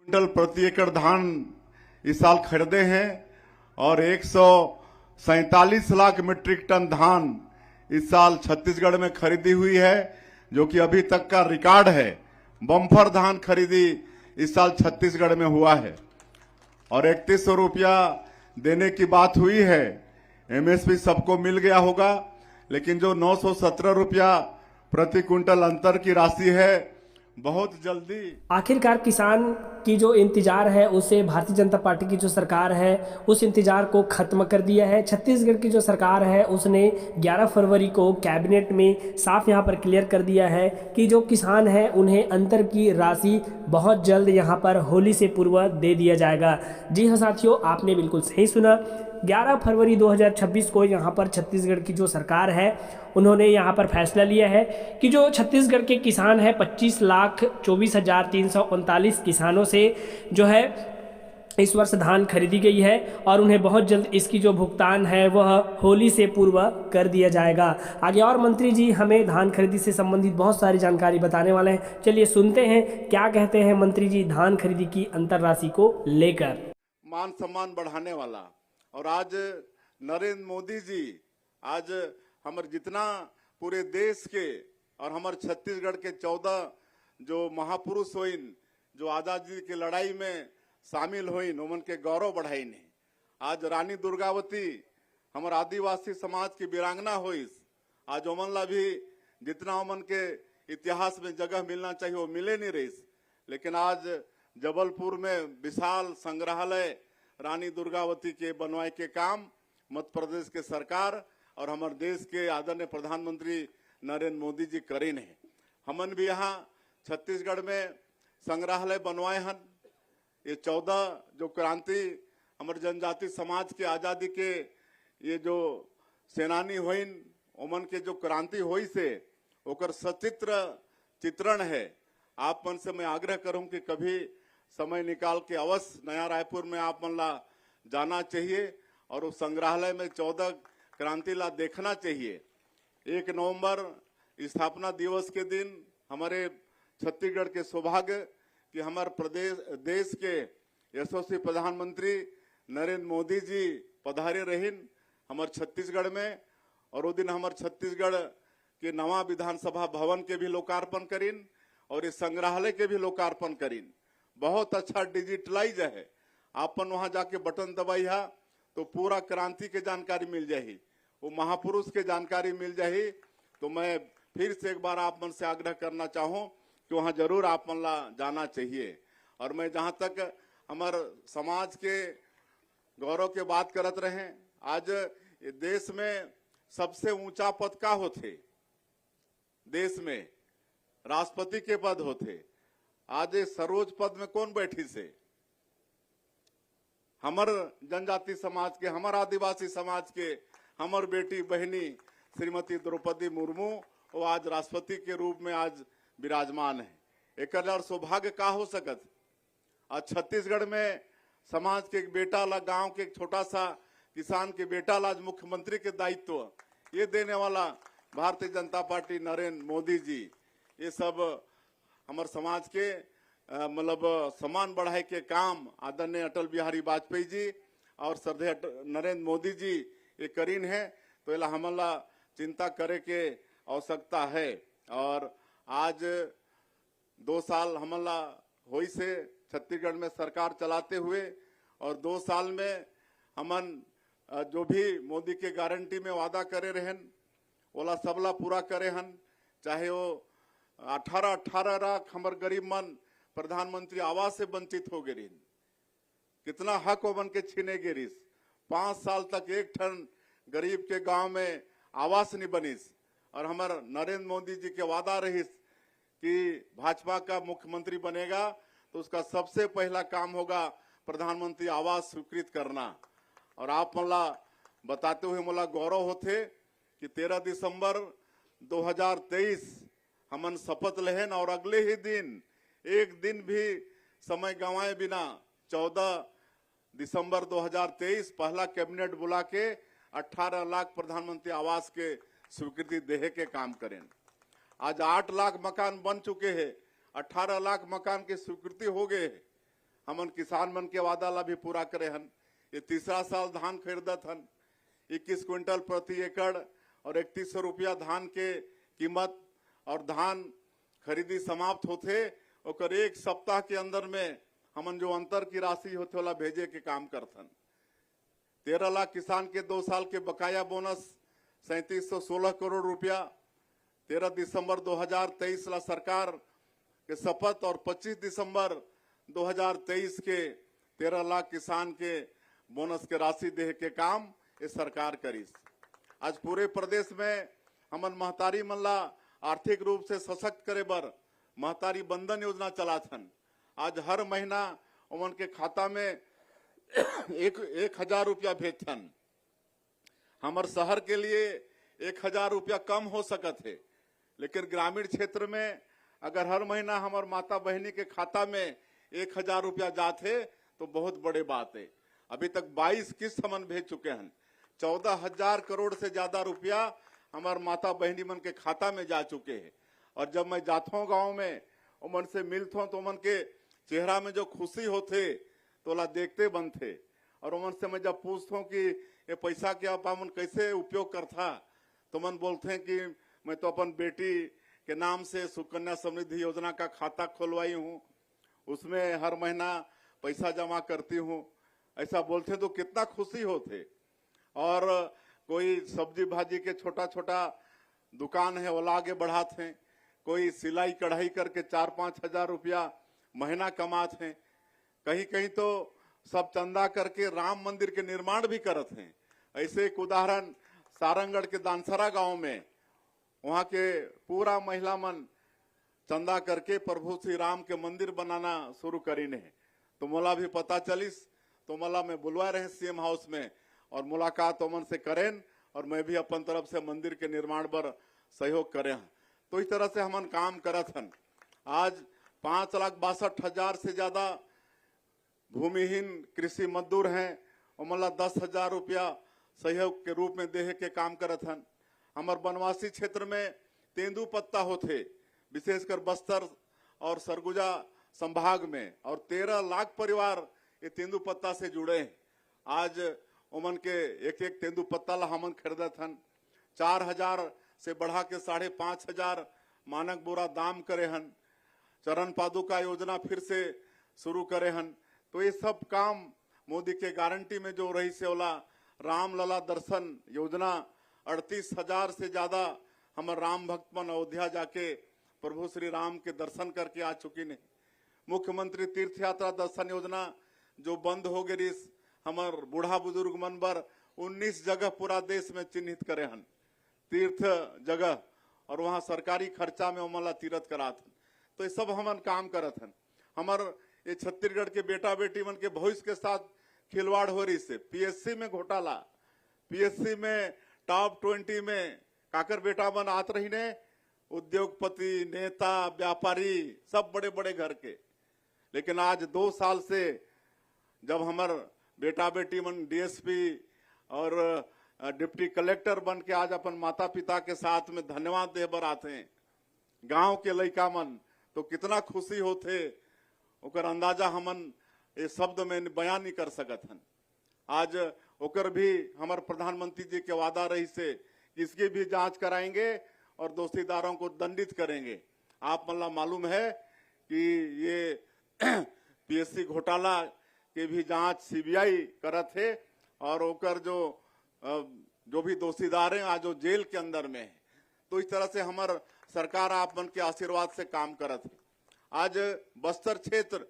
Quintal प्रति एकड़ धान इस साल खरीदे हैं और 147 लाख मीट्रिक टन धान इस साल छत्तीसगढ़ में खरीदी हुई है, जो कि अभी तक का रिकॉर्ड है। बम्पर धान खरीदी इस साल छत्तीसगढ़ में हुआ है और 3100 रुपया देने की बात हुई है। एमएसपी सबको मिल गया होगा, लेकिन जो 917 रुपया प्रति क्विंटल अंतर की राशि है, बहुत जल्दी आखिरकार किसान की जो इंतजार है उसे भारतीय जनता पार्टी की जो सरकार है उस इंतजार को खत्म कर दिया है। छत्तीसगढ़ की जो सरकार है उसने 11 फरवरी को कैबिनेट में साफ यहां पर क्लियर कर दिया है कि जो किसान है उन्हें अंतर की राशि बहुत जल्द यहां पर होली से पूर्व दे दिया जाएगा। जी हाँ साथियों, आपने बिल्कुल सही सुना। 11 फरवरी 2026 को यहाँ पर छत्तीसगढ़ की जो सरकार है उन्होंने यहाँ पर फैसला लिया है कि जो छत्तीसगढ़ के किसान हैं 25,24,339 किसानों से जो है इस वर्ष धान खरीदी गई है और उन्हें बहुत जल्द इसकी जो भुगतान है वह होली से पूर्व कर दिया जाएगा। आगे और मंत्री जी हमें धान खरीदी से संबंधित बहुत सारी जानकारी बताने वाले हैं। चलिए सुनते हैं क्या कहते हैं मंत्री जी धान खरीदी की अंतर राशि को लेकर। मान सम्मान बढ़ाने वाला, और आज नरेंद्र मोदी जी आज हमारे जितना पूरे देश के और हमारे छत्तीसगढ़ के 14 जो महापुरुष होइन जो आजादी की लड़ाई में शामिल होइन उमन के गौरव बढ़ाइन है। आज रानी दुर्गावती हमारे आदिवासी समाज की वीरांगना होइस, आज ओमन ला भी जितना ओमन के इतिहास में जगह मिलना चाहिए वो मिले नहीं रही। लेकिन आज जबलपुर में विशाल संग्रहालय रानी दुर्गावती के बनवाए के काम मध्य प्रदेश के सरकार और हमारे देश के आदरणीय प्रधानमंत्री नरेंद्र मोदी जी करीन है। हमन भी यहाँ छत्तीसगढ़ में संग्रहालय बनवाए हन। ये 14 जो क्रांति हमारे जनजाति समाज के आजादी के ये जो सेनानी होइन ओमन के जो क्रांति हुई से ओकर सचित्र चित्रण है। आप मन से मैं आग्रह करूं कि कभी समय निकाल के अवश्य नया रायपुर में आप मन ला जाना चाहिए और उस संग्रहालय में 14 क्रांति ला देखना चाहिए। 1 नवंबर स्थापना दिवस के दिन हमारे छत्तीसगढ़ के सौभाग्य कि हमारे प्रदेश देश के यशस्वी प्रधानमंत्री नरेंद्र मोदी जी पधारे रहीन हमारे छत्तीसगढ़ में, और वो दिन हमारे छत्तीसगढ़ के नवा विधानसभा भवन के भी लोकार्पण करीन और इस संग्रहालय के भी लोकार्पण करीन। बहुत अच्छा डिजिटलाइज है। आपन वहां जाके बटन दबाई है तो पूरा क्रांति के जानकारी मिल जाही, वो महापुरुष के जानकारी मिल जाही। तो मैं फिर से एक बार आप मन से आग्रह करना चाहूं कि वहां जरूर आप मन ला जाना चाहिए। और मैं जहां तक हमारे समाज के गौरव के बात करत रहे, आज देश में सबसे ऊंचा पद का होते, देश में राष्ट्रपति के पद होते। आज सर्वोच्च पद में कौन बैठी से? हमर जनजाति समाज के, हमार आदिवासी समाज के हमर बेटी बहनी श्रीमती द्रौपदी मुर्मू वो आज राष्ट्रपति के रूप में आज विराजमान है। एक सौभाग्य का हो सकत। आज छत्तीसगढ़ में समाज के एक बेटा ला, गांव के एक छोटा सा किसान के बेटा ला आज मुख्यमंत्री के दायित्व ये देने वाला भारतीय जनता पार्टी नरेंद्र मोदी जी, ये सब हमारे समाज के मतलब सम्मान बढ़ाए के काम आदरणीय अटल बिहारी वाजपेयी जी और श्रद्धेय नरेंद्र मोदी जी ये करीन है। तो इला हमला चिंता करे के आवश्यकता है। और आज 2 साल हमला होई से छत्तीसगढ़ में सरकार चलाते हुए, और 2 साल में हमन जो भी मोदी के गारंटी में वादा करे रहन ओला सबला पूरा करे हन। चाहे वो 18 लाख हमार गरीब मन प्रधानमंत्री आवास से वंचित हो गए, कितना हक वो बन के छीने गिरिस। 5 साल तक एक ठन गरीब के गांव में आवास नहीं बनिस, और हमारे नरेंद्र मोदी जी के वादा रहिस कि भाजपा का मुख्यमंत्री बनेगा तो उसका सबसे पहला काम होगा प्रधानमंत्री आवास स्वीकृत करना। और आप मला बताते हुए मला गौरव होते कि 13 दिसंबर 2023 हमन शपथ लेहन और अगले ही दिन एक दिन भी समय गंवाए बिना 14 दिसंबर 2023 पहला कैबिनेट बुला के 18 लाख प्रधानमंत्री आवास के स्वीकृति देहे के काम करें। आज 8 लाख मकान बन चुके हैं, 18 लाख मकान की स्वीकृति हो गए। हमन किसान मन के वादा ला भी पूरा करे हन। ये तीसरा साल धान खरीदत हन 21 क्विंटल प्रति एकड़ और 3100 रुपया धान के कीमत, और धान खरीदी समाप्त होते और एक सप्ताह के अंदर में हमन जो अंतर की राशि होते वाला भेजे के काम करथन। 13 लाख किसान के 2 साल के बकाया बोनस 3716 करोड़ रुपया 13 दिसंबर 2023 ला सरकार के शपथ, और 25 दिसंबर 2023 के 13 लाख किसान के बोनस के राशि दे के काम ये सरकार करीस। आज पूरे प्रदेश में हमन महतारी मन ला आर्थिक रूप से सशक्त करे बर महतारी बंधन योजना चलाथन। आज हर महीना उमन के खाता में 1000 रुपया भेजथन। हमार शहर के लिए 1000 रुपया कम हो सकत है, लेकिन ग्रामीण क्षेत्र में अगर हर महीना हमार माता बहनी के खाता में 1000 रुपया जाते तो बहुत बड़े बात है। अभी तक 22 किस्त हमन भेज चुके हैं। 14,000 करोड़ से ज्यादा रुपया हमार माता बहनी मन के खाता में जा चुके हैं। और जब मैं जाता हूँ गाँव में, उमन से मिलता हूँ तो उमन के चेहरा में जो खुशी होते तो ला देखते बनते। और उमन से मैं जब पूछता हूँ कि ये पैसा के आप मन कैसे उपयोग करता, तो मन बोलते हैं कि मैं तो अपन बेटी के नाम से सुकन्या समृद्धि योजना का खाता खोलवाई हूँ, उसमें हर महीना पैसा जमा करती हूँ, ऐसा बोलते तो कितना खुशी होते। और कोई सब्जी भाजी के छोटा छोटा दुकान है वो आगे बढ़ाते हैं, कोई सिलाई कढ़ाई करके 4-5 हजार रुपया महीना कमाते हैं, कहीं कहीं तो सब चंदा करके राम मंदिर के निर्माण भी करते हैं। ऐसे एक उदाहरण सारंगढ़ के दानसरा गांव में, वहां के पूरा महिला मन चंदा करके प्रभु श्री राम के मंदिर बनाना शुरू करी ने। तो मोला भी पता चलिस, तो मोला मैं बुलवा रहे सीएम हाउस में और मुलाकात ओमन से करें, और मैं भी अपन तरफ से मंदिर के निर्माण पर सहयोग करें। तो इस तरह से हमन काम करत हन। आज 5,62,000 से ज्यादा भूमिहीन कृषि मजदूर हैं, उमला 10,000 रुपया सहयोग के रूप में देहे के काम करत हन। हमार बनवासी क्षेत्र में तेंदू पत्ता होते, विशेषकर बस्तर और सरगुजा संभाग में, और 13 लाख परिवार ये तेंदू पत्ता से जुड़े हैं। आज उमन के एक एक तेंदू पत्ता ला हमन खरीदत हन। 4,000 से बढ़ा के 5,500 मानक बोरा दाम करे हन। चरण पादुका योजना फिर से शुरू करे हन। तो ये सब काम मोदी के गारंटी में जो रही से ओला राम लला दर्शन योजना 38,000 से ज्यादा हमारे राम भक्त मन अयोध्या जाके प्रभु श्री राम के दर्शन करके आ चुकी ने। मुख्यमंत्री तीर्थ यात्रा दर्शन योजना जो बंद हो गई, हमार बूढ़ा बुजुर्ग मन बर 19 जगह पूरा देश में चिन्हित करे हन तीर्थ जगह, और वहां सरकारी खर्चा में उमला तीर्थ करात हन। तो ये सब हमन काम करत हन। हमार ये छत्तीसगढ़ के बेटा बेटी मन के भविष्य के साथ खिलवाड़ हो रही से। पीएससी में घोटाला, पीएससी में टॉप 20 में काकर बेटा मन आत रही ने, उद्योगपति, नेता, व्यापारी, सब बड़े बड़े घर के। लेकिन आज 2 साल से जब हमार बेटा बेटी मन डीएसपी और डिप्टी कलेक्टर बन के आज अपन माता पिता के साथ में धन्यवाद दे बर आते हैं गांव के लड़का मन, तो कितना खुशी होते ओकर अंदाजा हमन ये शब्द में बयान नहीं कर सकत हन। आज ओकर भी हमारे प्रधानमंत्री जी के वादा रही से इसकी भी जांच कराएंगे और दोषीदारों को दंडित करेंगे। आप मतलब मालूम है कि ये पीएससी घोटाला के भी जांच सीबीआई करत है, और ओकर जो भी दोषीदार हैं आज वो जेल के अंदर में है। तो इस तरह से हमार सरकार आप मन के आशीर्वाद से काम करत है। आज बस्तर क्षेत्र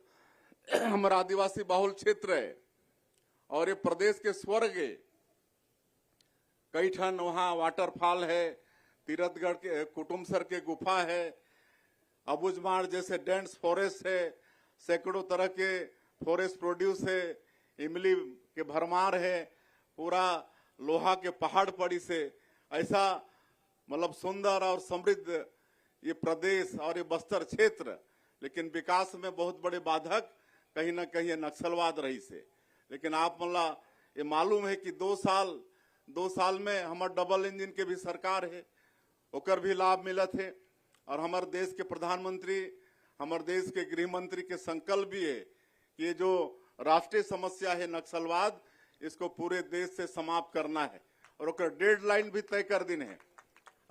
हमारा आदिवासी बाहुल क्षेत्र है और ये प्रदेश के स्वर्ग है। कई ठन वहाँ वाटरफॉल है, तीरथगढ़ के कुटुमसर के गुफा है, अबुझमाड़ जैसे डेंस फॉरेस्ट है, सैकड़ों तरह के फॉरेस्ट प्रोड्यूस है, इमली के भरमार है, पूरा लोहा के पहाड़ पड़ी से। ऐसा मतलब सुंदर और समृद्ध ये प्रदेश और ये बस्तर क्षेत्र, लेकिन विकास में बहुत बड़े बाधक कहीं ना कहीं नक्सलवाद रही से। लेकिन आप मतलब ये मालूम है कि 2 साल में हमारे डबल इंजन के भी सरकार है, ओकर भी लाभ मिलत है। और हमारे देश के प्रधानमंत्री, हमारे देश के गृह मंत्री के संकल्प भी है कि ये जो राष्ट्रीय समस्या है नक्सलवाद, इसको पूरे देश से समाप्त करना है और ओकर डेडलाइन भी तय कर दिन है।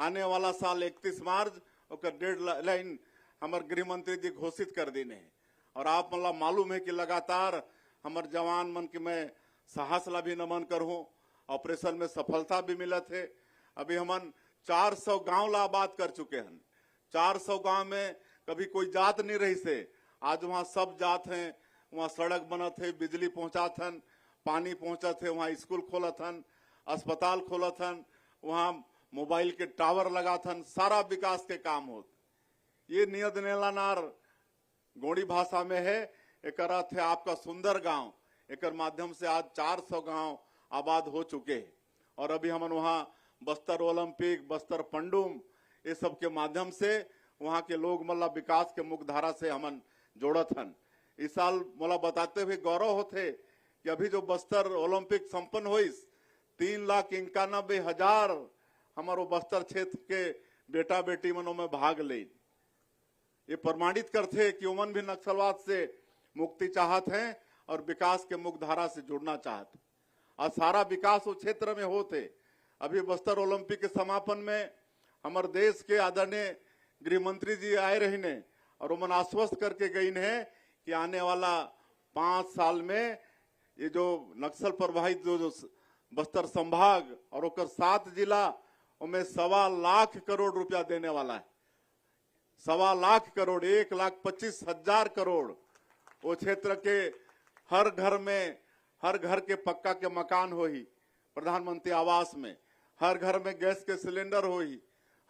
आने वाला साल 31 मार्च ओकर डेडलाइन हमार गृह मंत्री जी घोषित कर देने हैं। और आप मतलब मालूम है कि लगातार हमार जवान मन के मैं साहस ला भी नमन करहूं, ऑपरेशन में सफलता भी मिला थे। अभी हमन 400 गांव ला आबाद कर चुके हैं। 400 गांव में कभी कोई जात नहीं रही से, आज वहाँ सब जात हैं। वहाँ सड़क बनत है, बिजली पहुंचात हन, पानी पहुंचत है, वहाँ स्कूल खोलत हन, अस्पताल खोलत हन, वहाँ मोबाइल के टावर लगात हन, सारा विकास के काम होत। ये नियत नेलानार गोड़ी भाषा में है। एक अर्थ है आपका सुंदर गांव। एक माध्यम से आज 400 गांव आबाद हो चुके हैं। और अभी हम वहाँ बस्तर ओलंपिक, बस्तर पंडुम, ये सब के माध्यम से वहाँ के लोग मतलब विकास के मुख्य धारा से हमन जोड़त हन। इस साल मोला बताते हुए गौरव होते कि अभी जो बस्तर ओलंपिक संपन्न हुई, 3,91,000 हमारो बस्तर क्षेत्र के बेटा बेटी मनों में भाग ले। ये प्रमाणित करते कि उमन भी नक्सलवाद से मुक्ति चाहत हैं और विकास के मुख्य धारा से जुड़ना चाहते। और सारा विकास उस क्षेत्र में होते। अभी बस्तर ओलंपिक के समापन में हमारे देश के आदरणीय गृह मंत्री जी आए रही ने और उमन आश्वस्त करके गई है कि आने वाला 5 साल में ये जो नक्सल प्रभावित जो बस्तर संभाग और ओकर 7 जिला उनमें 1.25 लाख करोड़ रुपया देने वाला है। 1.25 लाख करोड़, 1,25,000 करोड़। वो क्षेत्र के हर घर में, हर घर के पक्का के मकान हो ही, प्रधानमंत्री आवास में हर घर में गैस के सिलेंडर हो ही,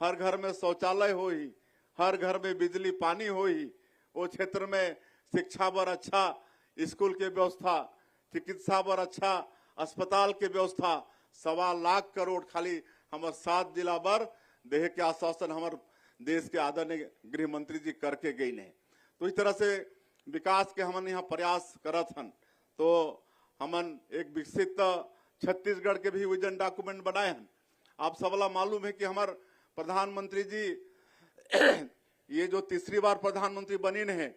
हर घर में शौचालय हो ही, हर घर में बिजली पानी हो ही। वो क्षेत्र में शिक्षा पर अच्छा स्कूल के व्यवस्था, चिकित्सा पर अच्छा अस्पताल के व्यवस्था, 1.25 लाख करोड़ खाली हमारे 7 जिला पर देह के आश्वासन हमारे देश के आदरणीय गृह मंत्री जी करके गई ने। तो इस तरह से विकास के हमन यहाँ प्रयास करत हन। तो हमन एक विकसित छत्तीसगढ़ के भी विजन डॉक्यूमेंट बनाए हैं। आप सबला मालूम है कि हमारे प्रधानमंत्री जी ये जो तीसरी बार प्रधानमंत्री बनिन है,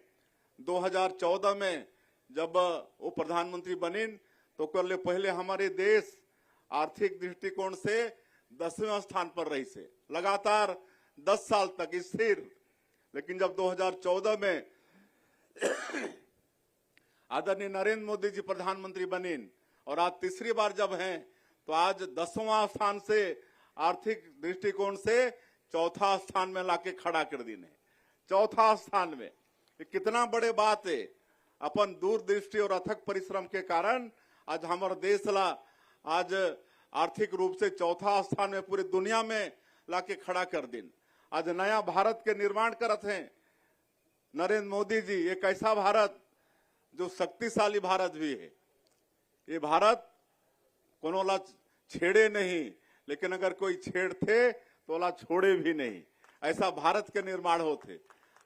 2014 में जब वो प्रधानमंत्री बनिन तो कर पहले हमारे देश आर्थिक दृष्टिकोण से 10वें स्थान पर रही से, लगातार 10 साल तक स्थिर। लेकिन जब 2014 में आदरणीय नरेंद्र मोदी जी प्रधानमंत्री बनिन और आज तीसरी बार जब हैं तो आज 10वां स्थान से आर्थिक दृष्टिकोण से 4था स्थान में लाके खड़ा कर दी ने। 4था स्थान में ये कितना बड़े बात है। अपन दूरदृष्टि और अथक परिश्रम के कारण आज हमारे देश ला आज आर्थिक रूप से 4था स्थान में पूरी दुनिया में लाके खड़ा कर दिन। आज नया भारत के निर्माण करत हैं नरेंद्र मोदी जी। एक ऐसा भारत जो शक्तिशाली भारत भी है। ये भारत कोनो ला छेड़े नहीं, लेकिन अगर कोई छेड़ते तो ला छोड़े भी नहीं। ऐसा भारत के निर्माण होते।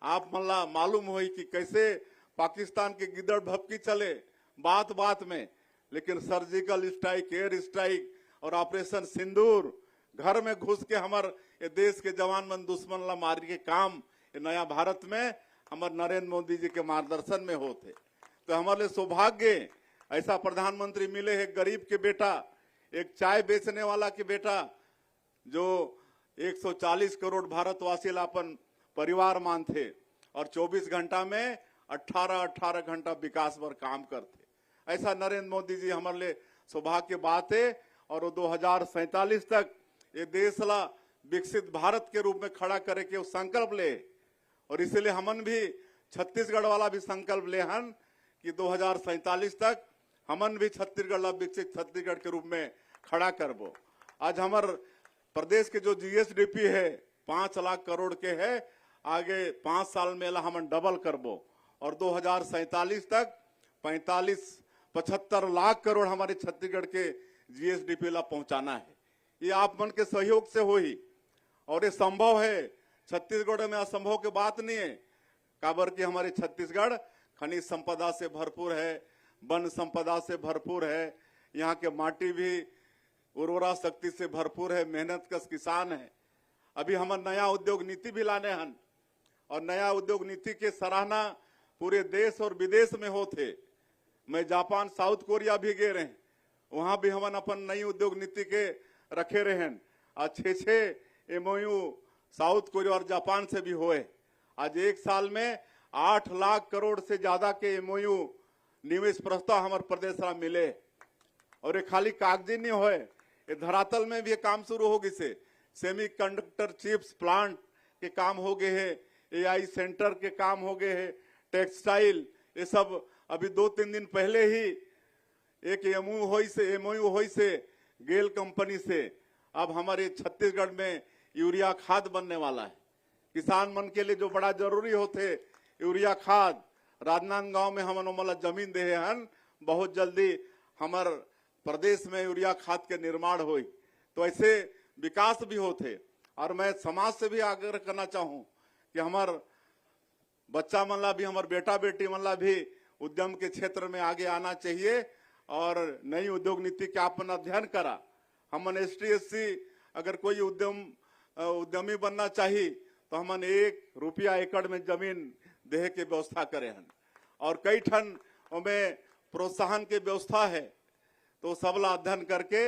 आप मल्ला मालूम हो कि कैसे पाकिस्तान के गिदड़ भपकी चले बात बात में, लेकिन सर्जिकल स्ट्राइक, एयर स्ट्राइक और ऑपरेशन सिंदूर, घर में घुस के हमारे ये देश के जवान मन दुश्मन ला मार के काम ये नया भारत में हमारे नरेंद्र मोदी जी के मार्गदर्शन में होते। तो हमारे सौभाग्य ऐसा प्रधानमंत्री मिले है। गरीब के बेटा, एक चाय बेचने वाला के बेटा जो 140 करोड़ भारतवासी अपन परिवार मानते और 24 घंटा में 18 घंटा विकास पर काम करते। ऐसा नरेंद्र मोदी जी हमारे लिए सौभाग्य की बात है। और वो 2047 तक ये देश ला विकसित भारत के रूप में खड़ा करे के संकल्प ले। और इसलिए हमन भी छत्तीसगढ़ वाला भी संकल्प ले हन कि 2047 तक हमन भी छत्तीसगढ़ ला विकसित छत्तीसगढ़ के रूप में खड़ा करबो। आज हमार प्रदेश के जो जीएसडीपी है 5 लाख करोड़ के है, आगे 5 साल में ला हमन डबल करबो और 2047 तक 75 लाख करोड़ हमारे छत्तीसगढ़ के जीएसडीपी ला पहुंचाना है। ये आप मन के सहयोग से हो ही और ये संभव है। छत्तीसगढ़ में असंभव की बात नहीं है। काबर कि हमारे छत्तीसगढ़ खनिज संपदा से भरपूर है, वन संपदा से भरपूर है, यहाँ के माटी भी उर्वरा शक्ति से भरपूर है, मेहनत कश किसान है। अभी हम नया उद्योग नीति भी लाने हैं और नया उद्योग नीति के सराहना पूरे देश और विदेश में होते। मैं जापान साउथ कोरिया भी गए रहे, वहां भी हमन अपन नई उद्योग नीति के रखे रहे। आज 6 MOU साउथ कोरिया और जापान से भी हुए। आज एक साल में 8 लाख करोड़ से ज्यादा के MOU निवेश प्रस्ताव हमारे प्रदेश में मिले। और ये खाली कागजी नहीं होए, ये धरातल में भी ये काम शुरू होगी से। सेमी कंडक्टर चिप्स प्लांट के काम हो गए हैं, AI सेंटर के काम हो गए हैं, टेक्सटाइल, ये सब अभी 2-3 दिन पहले ही एक MOU होई से गेल कंपनी से अब हमारे छत्तीसगढ़ में यूरिया खाद बनने वाला है। किसान मन के लिए जो बड़ा जरूरी होते यूरिया खाद, राजनांदगांव में हम मतलब जमीन दे हन, बहुत जल्दी हमार प्रदेश में यूरिया खाद के निर्माण हुई। तो ऐसे विकास भी होते। और मैं समाज से भी आग्रह करना चाहूं कि हमार बच्चा मनला भी, हमार बेटा बेटी मनला भी उद्यम के क्षेत्र में आगे आना चाहिए और नई उद्योग नीति के अपन अध्ययन करा। हमन ST-SC अगर कोई उद्यमी बनना चाहिए तो हमन 1 रुपया एकड़ में जमीन देहे के व्यवस्था करे हन। और कई ठन में प्रोत्साहन के व्यवस्था है, तो सबला अध्ययन करके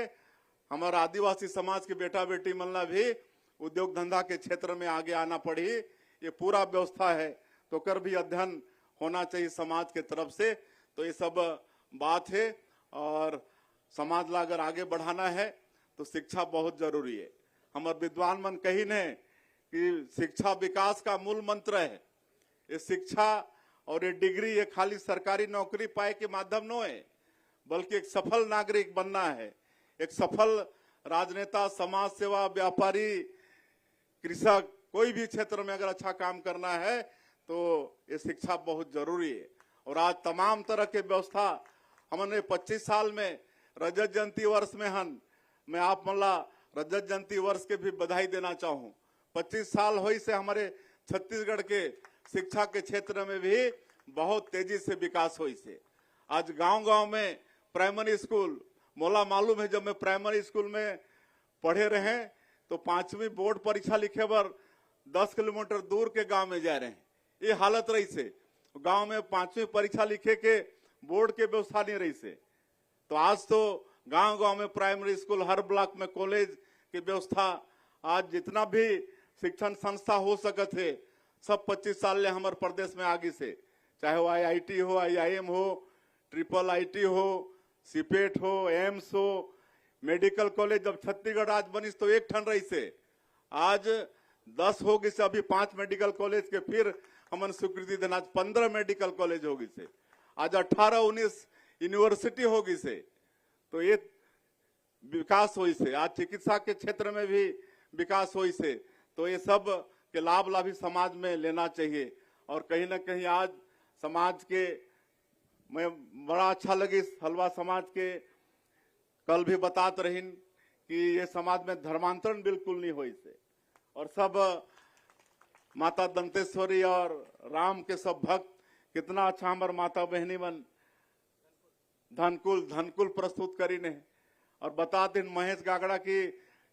हमारा आदिवासी समाज के बेटा बेटी मनला भी उद्योग धंधा के क्षेत्र में आगे आना पड़ी। ये पूरा व्यवस्था है, तो कर भी अध्ययन होना चाहिए समाज के तरफ से। तो ये सब बात है और समाज ला अगर आगे बढ़ाना है तो शिक्षा बहुत जरूरी है। हमारे विद्वान मन कही ने कि शिक्षा विकास का मूल मंत्र है। ये शिक्षा और ये डिग्री ये खाली सरकारी नौकरी पाए के माध्यम न है, बल्कि एक सफल नागरिक बनना है, एक सफल राजनेता, समाज सेवा, व्यापारी, कृषक, कोई भी क्षेत्र में अगर अच्छा काम करना है तो ये शिक्षा बहुत जरूरी है। और आज तमाम तरह के व्यवस्था हमने 25 साल में रजत जयंती वर्ष में हन, मैं आप मल्ला रजत जयंती वर्ष के भी बधाई देना चाहूं। 25 साल हुई से हमारे छत्तीसगढ़ के शिक्षा के क्षेत्र में भी बहुत तेजी से विकास हुई से। आज गांव-गांव में प्राइमरी स्कूल, मोला मालूम है जब मैं प्राइमरी स्कूल में पढ़े रहे तो 5वीं बोर्ड परीक्षा लिखे बर 10 किलोमीटर दूर के गांव में जा रहे हैं। ये हालत रही से गांव में 5वीं परीक्षा लिखे के बोर्ड के व्यवस्था नहीं रही से। तो आज तो गांव-गांव में प्राइमरी स्कूल, हर ब्लॉक में कॉलेज की व्यवस्था, आज जितना भी शिक्षण संस्था हो सकते है सब 25 साल ले हमारे प्रदेश में आगे से, चाहे वो IIT हो, IIM हो, IIIT हो, CPET हो, एम्स हो, मेडिकल कॉलेज। जब छत्तीसगढ़ आज बनिस तो 1 ठन रही से, आज 10 हो गई से, अभी 5 मेडिकल कॉलेज के फिर हमन स्वीकृति देना, 15 मेडिकल कॉलेज हो गई से, आज 18-19 यूनिवर्सिटी हो गई से। तो ये विकास हुई से। आज चिकित्सा के क्षेत्र में भी विकास हुई से। तो ये सब के लाभ भी समाज में लेना चाहिए। और कहीं ना कहीं आज समाज के मैं बड़ा अच्छा लगी हलवा समाज के, कल भी बतात रहीन कि ये समाज में धर्मांतरण बिल्कुल नहीं हुई से। और सब माता दंतेश्वरी और राम के सब भक्त, कितना अच्छा हमारे माता बहनी मन धनकुल प्रस्तुत करी ने। और बता दिन महेश गागड़ा की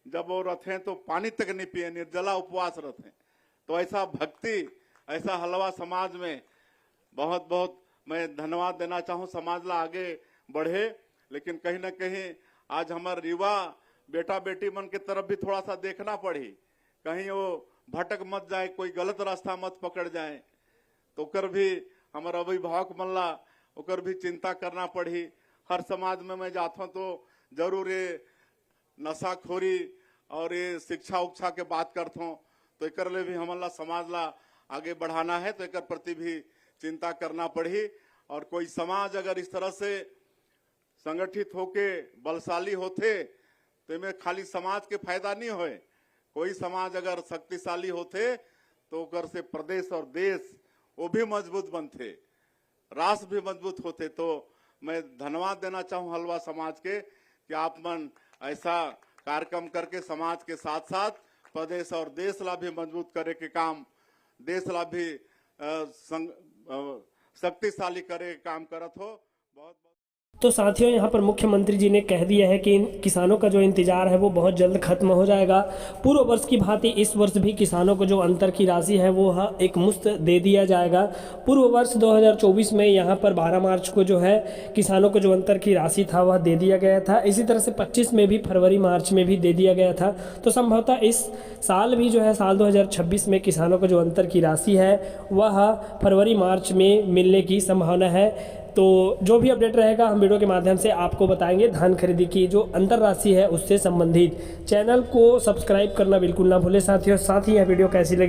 जब वो रथे तो पानी तक नहीं पिए, निर्जला उपवास रथे। तो ऐसा भक्ति, ऐसा हलवा समाज में बहुत बहुत मैं धन्यवाद देना चाहूँ। समाज ला आगे बढ़े, लेकिन कहीं ना कहीं आज हमारे युवा बेटा बेटी मन के तरफ भी थोड़ा सा देखना पड़ी, कहीं वो भटक मत जाए, कोई गलत रास्ता मत पकड़ जाए। तो कर भी हमारे अभिभावक मन ला ओकर भी चिंता करना पड़ी। हर समाज में मैं जाता हूँ तो जरूर ये नशाखोरी और ये शिक्षा उक्षा के बात करता हूँ। तो एक ले भी हमला समाज ला आगे बढ़ाना है, तो एक प्रति भी चिंता करना पड़ी। और कोई समाज अगर इस तरह से संगठित होके बलशाली होते तो में खाली समाज के फायदा नहीं होए, कोई समाज अगर शक्तिशाली होते तो ओकर से प्रदेश और देश वो भी मजबूत बनते, राष्ट्र भी मजबूत होते। तो मैं धन्यवाद देना चाहूँ हलवा समाज के कि आप मन ऐसा कार्यक्रम करके समाज के साथ साथ प्रदेश और देश ला भी मजबूत करे के काम, देश ला भी शक्तिशाली करे काम करत हो। बहुत तो साथियों, यहाँ पर मुख्यमंत्री जी ने कह दिया है कि इन किसानों का जो इंतज़ार है वो बहुत जल्द खत्म हो जाएगा। पूर्व वर्ष की भांति इस वर्ष भी किसानों को जो अंतर की राशि है वो एक मुश्त दे दिया जाएगा। पूर्व वर्ष 2024 में यहाँ पर 12 मार्च को जो है किसानों को जो अंतर की राशि था वह दे दिया गया था। इसी तरह से 25 में भी, फरवरी मार्च में भी दे दिया गया था। तो संभवतः इस साल भी जो है, साल 2026 में किसानों को जो अंतर की राशि है वह फरवरी मार्च में मिलने की संभावना है। तो जो भी अपडेट रहेगा हम वीडियो के माध्यम से आपको बताएंगे। धान खरीदी की जो अंतर राशि है उससे संबंधित। चैनल को सब्सक्राइब करना बिल्कुल ना भूलें साथियों। साथ ही यह वीडियो कैसी लगी